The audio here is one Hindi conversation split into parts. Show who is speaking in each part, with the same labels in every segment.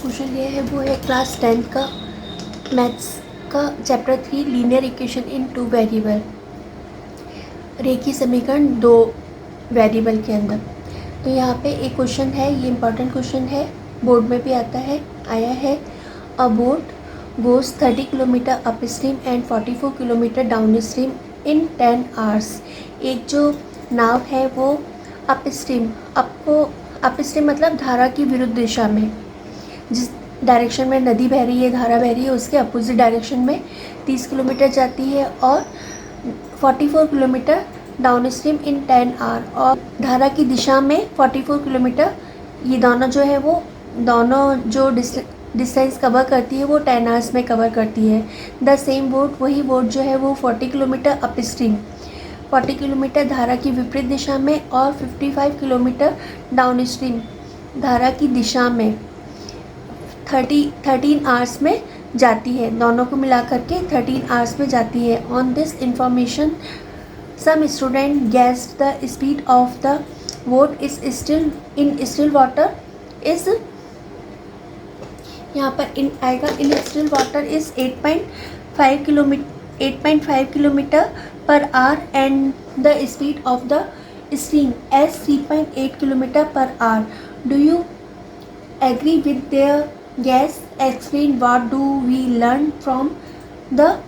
Speaker 1: क्वेश्चन लिया है वो है क्लास 10th का मैथ्स का chapter 3 linear equation in 2 variable, रेखीय समीकरण 2 वेरिएबल के अंदर। तो यहाँ पे एक क्वेश्चन है, ये इंपॉर्टेंट क्वेश्चन है, बोर्ड में भी आया है। अ boat goes 30 kilometre up stream and 44 kilometre downstream in 10 hours. एक जो नाव है वो अप स्ट्रीम मतलब धारा की विरुद्ध दिशा में, जिस डायरेक्शन में नदी बह रही है, धारा बह रही है, उसके अपोजिट डायरेक्शन में 30 किलोमीटर जाती है और 44 kilometre downstream in 10 hour, और धारा की दिशा में 44 किलोमीटर, ये दोनों जो है वो दोनों जो डिस्टेंस कवर करती है वो 10 आवर्स में कवर करती है। द सेम बोट, वही बोट जो है वो 40 किलोमीटर अप स्ट्रीम, 40 किलोमीटर धारा की विपरीत दिशा में और 55 किलोमीटर डाउन स्ट्रीम धारा की दिशा में 13 आवर्स में जाती है। दोनों को मिला करके 13 आवर्स में जाती है। On this information some student guessed the speed of the boat is still water is, यहाँ पर इन आएगा, in still water is 8.5 kilometre per hour and the speed of the stream as 3.8 kilometre per hour. Do you agree with their guess? Explain what do we learn from the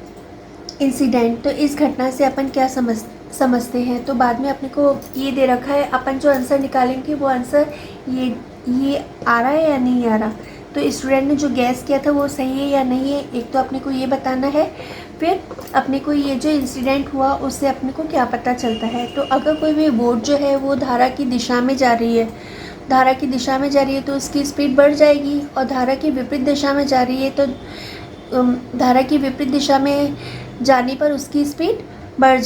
Speaker 1: incident. तो इस घटना से अपन क्या समझते हैं। तो बाद में अपने को ये दे रखा है, अपन जो आंसर निकालेंगे वो आंसर ये आ रहा है या नहीं आ रहा। तो स्टूडेंट ने जो गैस किया था वो सही है या नहीं है, एक तो अपने को ये बताना है, फिर अपने को ये जो इंसिडेंट हुआ उससे अपने को क्या पता चलता है। तो अगर कोई भी बोट जो है वो धारा की दिशा में जा रही है, तो उसकी स्पीड बढ़ जाएगी, और धारा की विपरीत दिशा में जा रही है तो धारा की विपरीत दिशा में जाने पर उसकी स्पीड बढ़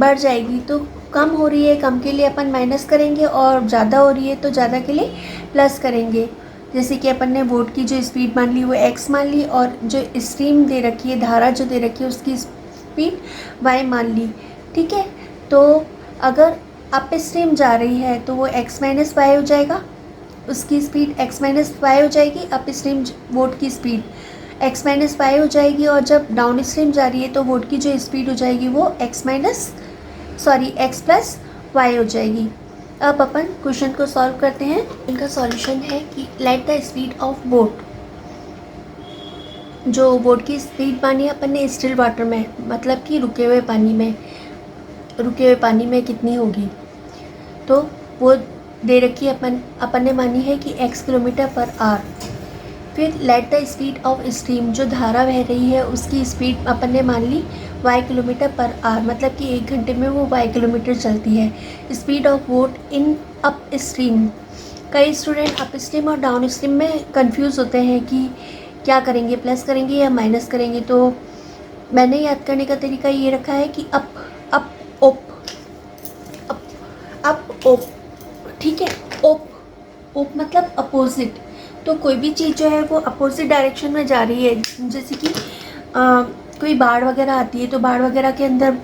Speaker 1: जाएगी। तो कम हो रही है, कम के लिए अपन माइनस करेंगे, और ज़्यादा हो रही है तो ज़्यादा के लिए प्लस करेंगे। जैसे कि अपन ने बोट की जो स्पीड मान ली वो x मान ली, और जो स्ट्रीम दे रखी है, धारा जो दे रखी है उसकी स्पीड y मान ली। ठीक है, तो अगर अप स्ट्रीम जा रही है तो वो x माइनस वाई हो जाएगा, उसकी स्पीड x माइनस वाई हो जाएगी, अप स्ट्रीम बोट की स्पीड x माइनस वाई हो जाएगी, और जब डाउन स्ट्रीम जा रही है तो बोट की जो स्पीड हो जाएगी वो x प्लस वाई हो जाएगी। अब अपन क्वेश्चन को सॉल्व करते हैं। इनका सॉल्यूशन है कि let the speed of boat, जो बोट की स्पीड मानी है अपन ने स्टिल वाटर में, मतलब कि रुके हुए पानी में कितनी होगी, तो वो दे रखी है, अपन ने मानी है कि x किलोमीटर पर आवर। फिर let the speed of stream, जो धारा बह रही है उसकी स्पीड अपन ने मान ली y किलोमीटर पर आवर, मतलब कि 1 घंटे में वो y किलोमीटर चलती है। Speed of boat in up stream, कई स्टूडेंट अप स्ट्रीम और डाउन स्ट्रीम में कंफ्यूज होते हैं कि क्या करेंगे, प्लस करेंगे या माइनस करेंगे। तो मैंने याद करने का तरीका ये रखा है कि अप ओप, ठीक है। ओप मतलब अपोजिट, तो कोई भी चीज़ जो है वो अपोजिट डायरेक्शन में जा रही है। जैसे कि कोई बाढ़ वगैरह आती है तो बाढ़ वगैरह के अंदर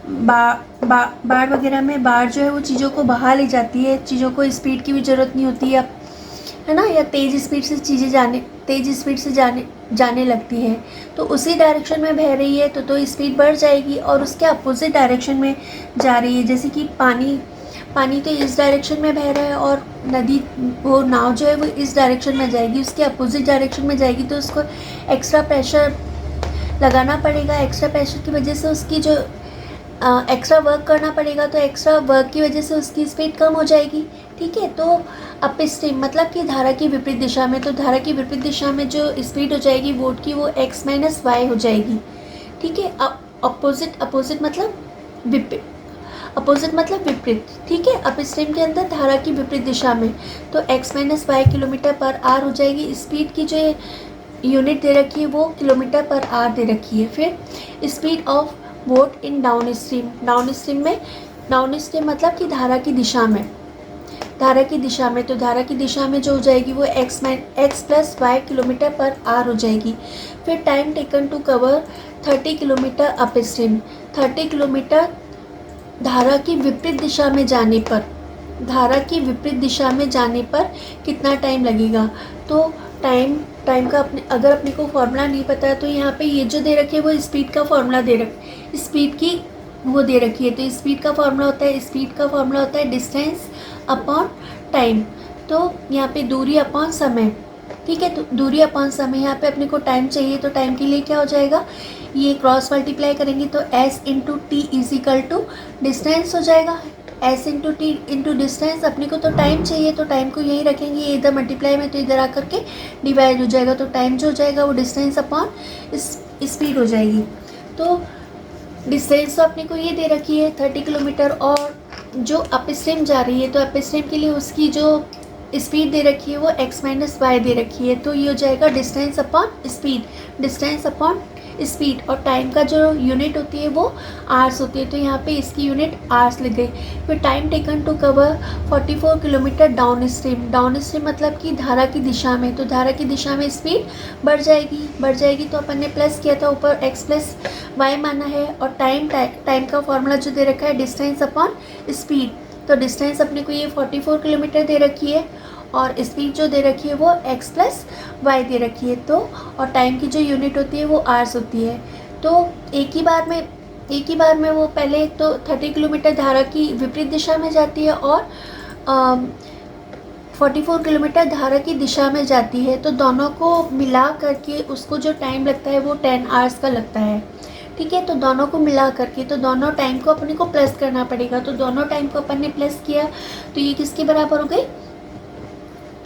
Speaker 1: बाढ़ वगैरह में बाढ़ जो है वो चीज़ों को बहा ले जाती है, चीज़ों को स्पीड की भी ज़रूरत नहीं होती है ना, या तेज़ स्पीड से चीज़ें जाने लगती हैं। तो उसी डायरेक्शन में बह रही है तो स्पीड बढ़ जाएगी, और उसके अपोजिट डायरेक्शन में जा रही है। जैसे कि पानी तो इस डायरेक्शन में बह रहा है और वो नाव जो है वो इस डायरेक्शन में जाएगी, उसके अपोजिट डायरेक्शन में जाएगी, तो उसको एक्स्ट्रा प्रेशर लगाना पड़ेगा। एक्स्ट्रा प्रेशर की वजह से उसकी जो एक्स्ट्रा वर्क करना पड़ेगा, तो एक्स्ट्रा वर्क की वजह से उसकी स्पीड कम हो जाएगी। ठीक है, तो अप स्ट्रीम मतलब कि धारा की विपरीत दिशा में, तो धारा की विपरीत दिशा में जो स्पीड हो जाएगी बोट की वो x माइनस वाई हो जाएगी। ठीक है, अपोजिट मतलब विपरीत। ठीक है, अप स्ट्रीम के अंदर धारा की विपरीत दिशा में, तो x minus y kilometre per hour हो जाएगी। स्पीड की जो यूनिट दे रखी है वो किलोमीटर पर आवर दे रखी है। फिर speed of boat in down stream मतलब कि धारा की दिशा में, तो धारा की दिशा में जो हो जाएगी वो x plus y kilometre per hour हो जाएगी। फिर time taken to cover 30 kilometre upstream, 30 kilometre धारा की विपरीत दिशा में जाने पर धारा की विपरीत दिशा में जाने पर कितना टाइम लगेगा। तो टाइम का अगर अपने को फॉर्मूला नहीं पता है तो यहाँ पे ये जो दे रखी है वो स्पीड का फॉर्मूला स्पीड की वो दे रखी है। तो स्पीड का फॉर्मूला होता है डिस्टेंस अपॉन टाइम। तो यहाँ पे दूरी अपॉन समय, ठीक है। तो दूरी अपॉन समय, यहाँ पे अपने को टाइम चाहिए तो टाइम के लिए क्या हो जाएगा, ये क्रॉस मल्टीप्लाई करेंगे तो s into t is equal to distance हो जाएगा। s into t into distance, अपने को तो टाइम चाहिए तो टाइम को यहीं रखेंगे, ये इधर मल्टीप्लाई में तो इधर आकर के डिवाइड हो जाएगा। तो टाइम जो हो जाएगा वो डिस्टेंस अपॉन स्पीड हो जाएगी। तो डिस्टेंस तो अपने को ये दे रखी है 30 किलोमीटर, और जो अप स्ट्रीम जा रही है तो अप स्ट्रीम के लिए उसकी जो स्पीड दे रखी है वो x माइनस वाई दे रखी है। तो ये हो जाएगा डिस्टेंस अपॉन स्पीड, और टाइम का जो यूनिट होती है वो आवर्स होती है। तो यहाँ पे इसकी यूनिट आवर्स लिख गई। फिर time taken to cover 44 kilometre downstream मतलब कि धारा की दिशा में। तो धारा की दिशा में स्पीड बढ़ जाएगी। तो अपन ने प्लस किया था, ऊपर x प्लस वाई माना है, और टाइम का फॉर्मूला जो दे रखा है डिस्टेंस अपॉन स्पीड। तो डिस्टेंस अपने को ये 44 किलोमीटर दे रखी है, और स्पीड जो दे रखी है वो x प्लस वाई दे रखी है। तो और टाइम की जो यूनिट होती है वो आवर्स होती है। तो एक ही बार में वो पहले तो 30 किलोमीटर धारा की विपरीत दिशा में जाती है, और 44 किलोमीटर धारा की दिशा में जाती है। तो दोनों को मिला करके उसको जो टाइम लगता है वो 10 आवर्स का लगता है, ठीक है। तो दोनों को मिला करके, तो दोनों टाइम को अपने को प्लस करना पड़ेगा। तो दोनों टाइम को अपन ने प्लस किया तो ये किसके बराबर हो गई,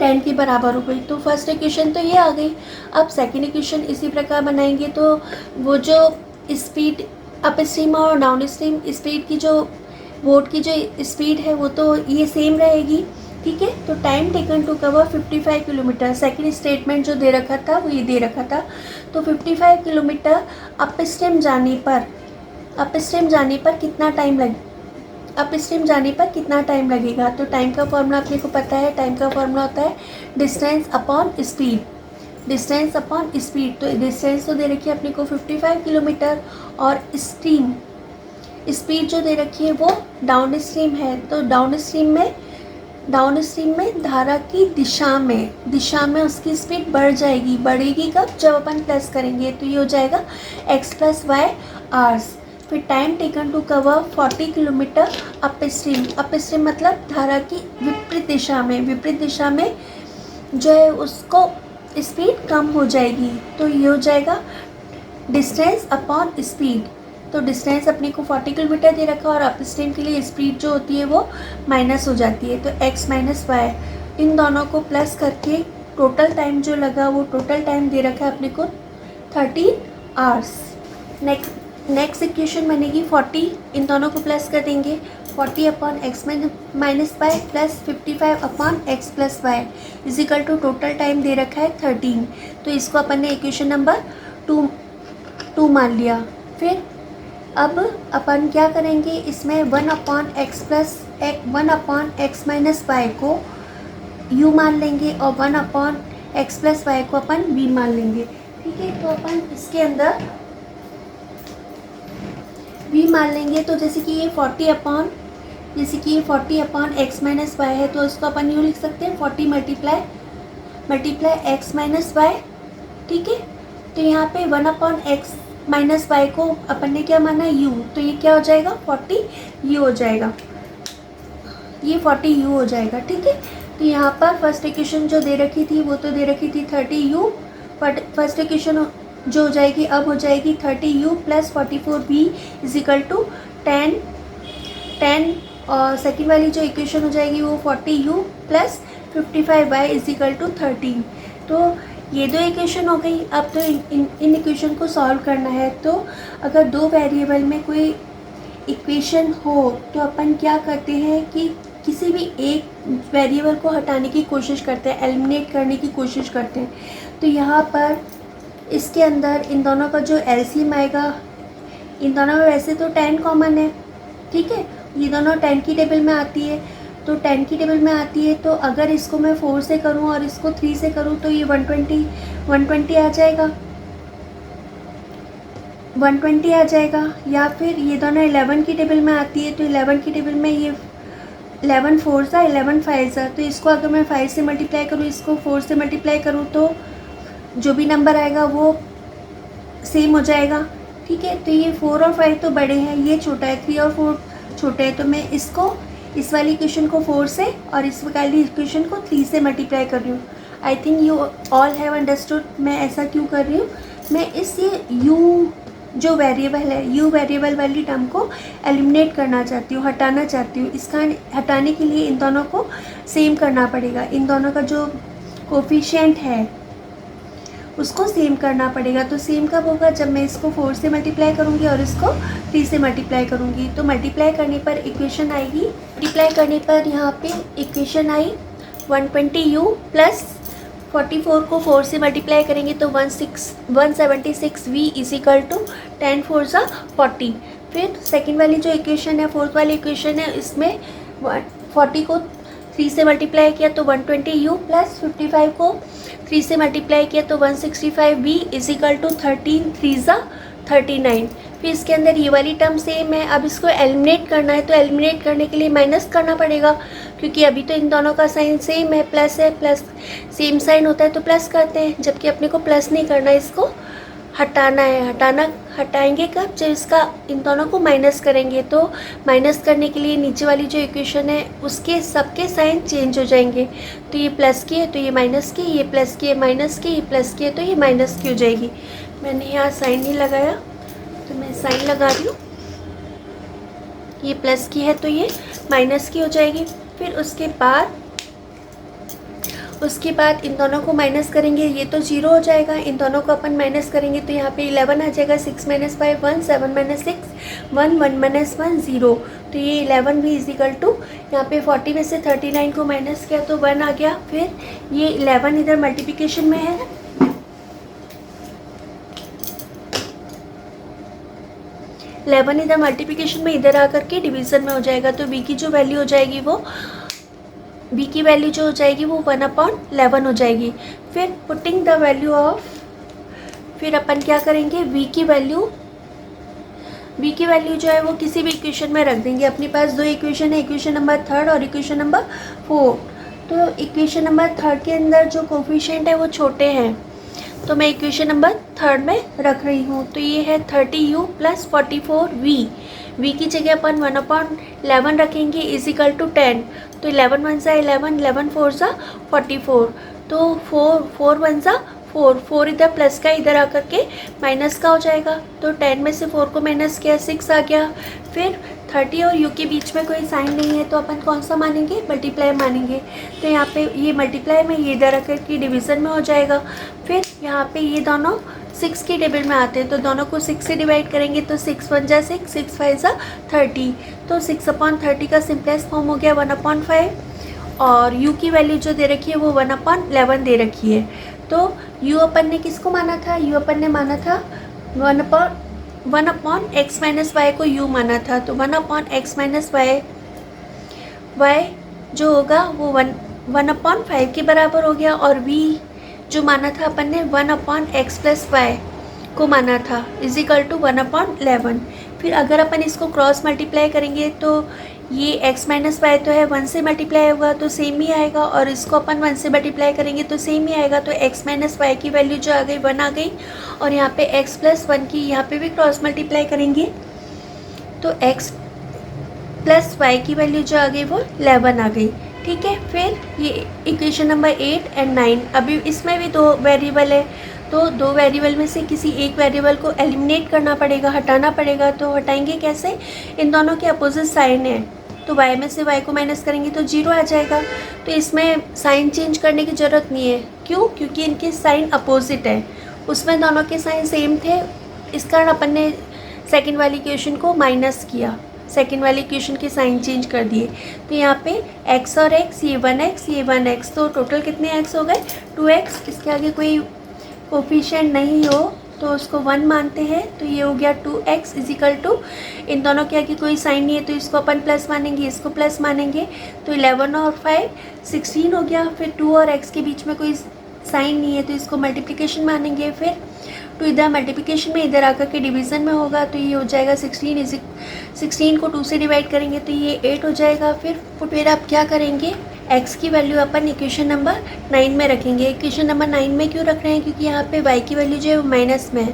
Speaker 1: 10 के बराबर हो गई। तो फर्स्ट इक्वेशन तो ये आ गई। अब सेकंड इक्वेशन इसी प्रकार बनाएंगे। तो वो जो स्पीड अप स्ट्रीम और डाउन स्ट्रीम स्पीड की जो बोट की जो स्पीड है वो तो ये सेम रहेगी, ठीक है। तो time taken to cover 55 kilometre, second statement जो दे रखा था वो ये दे रखा था। तो 55 किलोमीटर अप स्ट्रीम जाने पर कितना टाइम लगेगा। तो टाइम का फॉर्मूला अपने को पता है, टाइम का फॉर्मूला होता है डिस्टेंस अपॉन स्पीड। तो डिस्टेंस तो दे रखी है अपने को 55 किलोमीटर, और स्पीड जो दे रखी है वो डाउन स्ट्रीम है। तो डाउन स्ट्रीम में धारा की दिशा में उसकी स्पीड बढ़ेगी कब, जब अपन प्लस करेंगे। तो ये हो जाएगा x प्लस वाई आवर्स। फिर time taken to cover 40 kilometre upstream मतलब धारा की विपरीत दिशा में जो है उसको स्पीड कम हो जाएगी। तो ये हो जाएगा डिस्टेंस अपॉन स्पीड। तो डिस्टेंस अपने को 40 किलोमीटर दे रखा, और अप स्ट्रीम के लिए स्पीड जो होती है वो माइनस हो जाती है। तो x माइनस वाई, इन दोनों को प्लस करके टोटल टाइम जो लगा वो टोटल टाइम दे रखा है अपने को 13 आवर्स। नेक्स्ट इक्वेशन बनेगी 40, इन दोनों को प्लस कर देंगे। 40 upon x minus y plus 55 upon x plus y is equal to total time दे रखा है 13। तो इसको अपन ने इक्वेशन नंबर 2 मान लिया। फिर अब अपन क्या करेंगे, इसमें 1 अपॉन एक्स माइनस वाई को u मान लेंगे, और 1 अपॉन एक्स प्लस वाई को अपन v मान लेंगे, ठीक है। तो अपन इसके अंदर v मान लेंगे। तो जैसे कि ये 40 अपॉन एक्स माइनस वाई है, तो इसको अपन यूँ लिख सकते हैं 40 मल्टीप्लाई एक्स माइनस वाई, ठीक है। तो यहाँ पे 1 अपॉन एक्स माइनस वाई को अपन ने क्या माना, u। तो ये क्या हो जाएगा 40 u हो जाएगा, ये 40 u हो जाएगा, ठीक है। तो यहाँ पर फर्स्ट इक्वेशन जो दे रखी थी वो तो दे रखी थी 30 u, बट फर्स्ट इक्वेशन जो हो जाएगी अब हो जाएगी 30 u plus 44 v is equal to 10, और सेकेंड वाली जो इक्वेशन हो जाएगी वो 40 u plus 55 y is equal to 13। तो ये दो इक्वेशन हो गई। अब तो इन इक्वेशन को सॉल्व करना है। तो अगर दो वेरिएबल में कोई इक्वेशन हो तो अपन क्या करते हैं कि किसी भी एक वेरिएबल को हटाने की कोशिश करते हैं, एलिमिनेट करने की कोशिश करते हैं। तो यहाँ पर इसके अंदर इन दोनों का जो एलसीएम आएगा, इन दोनों में वैसे तो 10 कॉमन है, ठीक है। ये दोनों 10 की टेबल में आती है, तो 10 की टेबल में आती है। तो अगर इसको मैं 4 से करूं और इसको 3 से करूं तो ये 120 आ जाएगा, 120 आ जाएगा। या फिर ये दोनों 11 की टेबल में आती है, तो 11 की टेबल में ये 11 4 सा 11 5 सा, तो इसको अगर मैं 5 से मल्टीप्लाई करूँ, इसको 4 से मल्टीप्लाई करूँ, तो जो भी नंबर आएगा वो सेम हो जाएगा। ठीक है, तो ये 4 और 5 तो बड़े हैं, ये छोटा है, 3 और 4 छोटे हैं, तो मैं इसको इस वाली इक्वेशन को 4 से और इस वाली इक्वेशन को 3 से मल्टीप्लाई कर रही हूँ। I think you all have understood मैं ऐसा क्यों कर रही हूँ। मैं इस ये u जो वेरिएबल है, u वेरिएबल वाली टर्म को एलिमिनेट करना चाहती हूँ, हटाना चाहती हूँ। इसका हटाने के लिए इन दोनों को सेम करना पड़ेगा, इन दोनों का जो कोफिशिएंट है उसको सेम करना पड़ेगा। तो सेम कब होगा, जब मैं इसको 4 से मल्टीप्लाई करूँगी और इसको 3 से मल्टीप्लाई करूँगी। तो मल्टीप्लाई करने पर इक्वेशन आएगी, मल्टीप्लाई करने पर यहाँ पे इक्वेशन आई 120u प्लस 44 को 4 से मल्टीप्लाई करेंगे तो 176v इजिकल टू 10 4 सा 40। फिर सेकेंड वाली जो इक्वेशन है, फोर्थ वाली इक्वेशन है, इसमें 40 को 3 से मल्टीप्लाई किया तो 120u प्लस 55 को 3 से मल्टीप्लाई किया तो 165v इजिकल टू 13 3 सा 39। फिर इसके अंदर ये वाली टर्म सेम है, अब इसको एलिमिनेट करना है, तो एलिमिनेट करने के लिए माइनस करना पड़ेगा, क्योंकि अभी तो इन दोनों का साइन सेम है, प्लस है, प्लस सेम साइन होता है तो प्लस करते हैं, जबकि अपने को प्लस नहीं करना है, इसको हटाना है। हटाएंगे कब, जब इसका इन दोनों को माइनस करेंगे। तो माइनस करने के लिए नीचे वाली जो इक्वेशन है उसके सबके साइन चेंज हो जाएंगे। तो ये प्लस की है तो ये माइनस की, ये प्लस की है माइनस की, ये प्लस की है तो ये माइनस की हो जाएगी। मैंने यहाँ साइन नहीं लगाया तो मैं साइन लगा रही हूँ। ये प्लस की है तो ये माइनस की हो जाएगी। फिर उसके बाद इन दोनों को माइनस करेंगे, ये तो 0 हो जाएगा। इन दोनों को अपन माइनस करेंगे तो यहाँ पे 11 आ जाएगा, 6 - 5 1, 7 - 6 1, 1 - 1 0। तो ये 11 भी इजिकल टू यहाँ पे 40 में से 39 को माइनस किया तो 1 आ गया। फिर ये 11 इधर मल्टीप्लिकेशन में है, 11 इधर मल्टीप्लिकेशन में इधर आकर के डिवीज़न में हो जाएगा। तो b की जो वैल्यू हो जाएगी वो b की वैल्यू जो हो जाएगी वो 1/11 हो जाएगी। फिर पुटिंग द वैल्यू ऑफ, फिर अपन क्या करेंगे, b की वैल्यू जो है वो किसी भी इक्वेशन में रख देंगे। अपने पास दो इक्वेशन है, इक्वेशन नंबर 3 और इक्वेशन नंबर 4। तो इक्वेशन नंबर 3 के अंदर जो कोफिशिएंट है वो छोटे हैं, तो मैं इक्वेशन नंबर 3 में रख रही हूँ। तो ये है 30u प्लस 44v। v की जगह अपन 1/11 रखेंगे इजिकल टू 10। तो 11 1 सा 11, 11 4 सा 44। तो 4 1 सा 4 इधर प्लस का इधर आकर के माइनस का हो जाएगा। तो 10 में से 4 को माइनस किया 6 आ गया। फिर 30 और u के बीच में कोई साइन नहीं है तो अपन कौन सा मानेंगे, मल्टीप्लाई मानेंगे। तो यहाँ पे ये मल्टीप्लाई में ये इधर आकर के डिवीज़न में हो जाएगा। फिर यहाँ पे ये दोनों 6 के टेबल में आते हैं तो दोनों को 6 से डिवाइड करेंगे तो 6 1 जा 6, 6 5 जा 30। तो 6/30 का सिंपलेस्ट फॉर्म हो गया 1/5। और u की वैल्यू जो दे रखी है वो 1/11 दे रखी है। तो u अपन ने किसको माना था, u अपन ने माना था 1/x - y को u माना था। तो 1/x - y जो होगा वो 1/5 के बराबर हो गया। और v जो माना था अपन ने 1/x + y को माना था इजिकल टू 1/11। फिर अगर अपन इसको क्रॉस मल्टीप्लाई करेंगे तो ये x - y तो है 1 से मल्टीप्लाई होगा तो सेम ही आएगा, और इसको अपन 1 से मल्टीप्लाई करेंगे तो सेम ही आएगा। तो x - y की वैल्यू जो आ गई 1 आ गई। और यहाँ पे x + 1 की यहाँ पे भी क्रॉस मल्टीप्लाई करेंगे तो x + y की वैल्यू जो आ गई वो 11 आ गई। ठीक है, फिर ये इक्वेशन नंबर 8 और 9। अभी इसमें भी 2 वेरिएबल है तो 2 वेरिएबल में से किसी एक वेरिएबल को एलिमिनेट करना पड़ेगा, हटाना पड़ेगा। तो हटाएंगे कैसे, इन दोनों के अपोजिट साइन है तो y में से y को माइनस करेंगे तो 0 आ जाएगा। तो इसमें साइन चेंज करने की ज़रूरत नहीं है, क्यों, क्योंकि इनके साइन अपोजिट है। उसमें दोनों के साइन सेम थे, इस कारण अपन ने सेकेंड वाली इक्वेशन को माइनस किया, सेकेंड वाली इक्वेशन के साइन चेंज कर दिए। तो यहाँ पे x और x, ये 1x ये 1x, तो टोटल कितने x हो गए 2x। इसके आगे कोई कोफिशिएंट नहीं हो तो उसको 1 मानते हैं। तो ये हो गया 2x इजिकल टू, इन दोनों के आगे कोई साइन नहीं है तो इसको अपन प्लस मानेंगे, इसको प्लस मानेंगे। तो 11 और 5 16 हो गया। फिर 2 और x के बीच में कोई साइन नहीं है तो इसको मल्टीप्लिकेशन मानेंगे। फिर टू इधर मल्टीप्लिकेशन में इधर आकर के डिवीज़न में होगा, तो ये हो जाएगा 16 को 2 से डिवाइड करेंगे तो ये 8 हो जाएगा। फिर आप क्या करेंगे, x की वैल्यू अपन इक्वेशन नंबर 9 में रखेंगे। इक्वेशन नंबर 9 में क्यों रख रहे हैं, क्योंकि यहाँ पे y की वैल्यू जो है वो माइनस में है,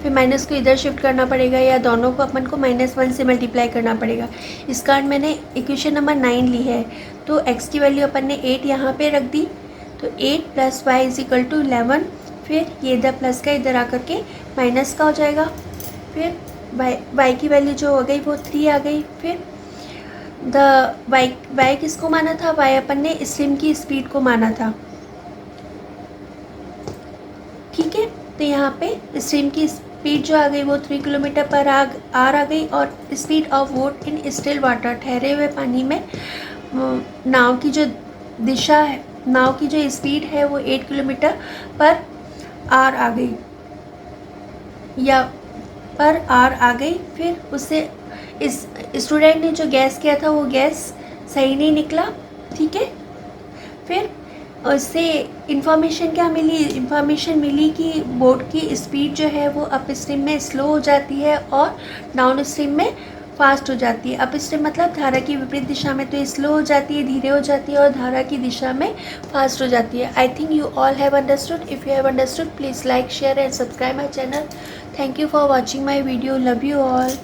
Speaker 1: फिर माइनस को इधर शिफ्ट करना पड़ेगा या दोनों को अपन को -1 से मल्टीप्लाई करना पड़ेगा। इस कारण मैंने इक्वेशन नंबर 9 ली है। तो x की वैल्यू अपन ने 8 यहाँ पे रख दी, तो 8 + y = 11। फिर ये इधर प्लस का इधर आकर के माइनस का हो जाएगा। फिर y की वैल्यू जो हो गई वो 3 आ गई। फिर y किसको माना था, y अपन ने स्ट्रीम की स्पीड को माना था, ठीक है। तो यहाँ पे स्ट्रीम की स्पीड जो आ गई वो 3 किलोमीटर पर आवर आ गई, और speed of boat in still water, ठहरे हुए पानी में नाव की जो दिशा है, नाव की जो स्पीड है वो 8 किलोमीटर पर आवर आ गई, या पर आवर आ गई। फिर उससे इस स्टूडेंट ने जो गैस किया था वो गैस सही नहीं निकला, ठीक है। फिर उससे इन्फॉर्मेशन क्या मिली, इन्फॉर्मेशन मिली कि बोट की स्पीड जो है वो अप स्ट्रीम में स्लो हो जाती है और डाउन स्ट्रीम में फास्ट हो जाती है। अप स्ट्रीम मतलब धारा की विपरीत दिशा में तो स्लो हो जाती है, धीरे हो जाती है, और धारा की दिशा में फास्ट हो जाती है। I think you all have understood. If you have understood please like, share and subscribe my channel. Thank you for watching my video. Love you all.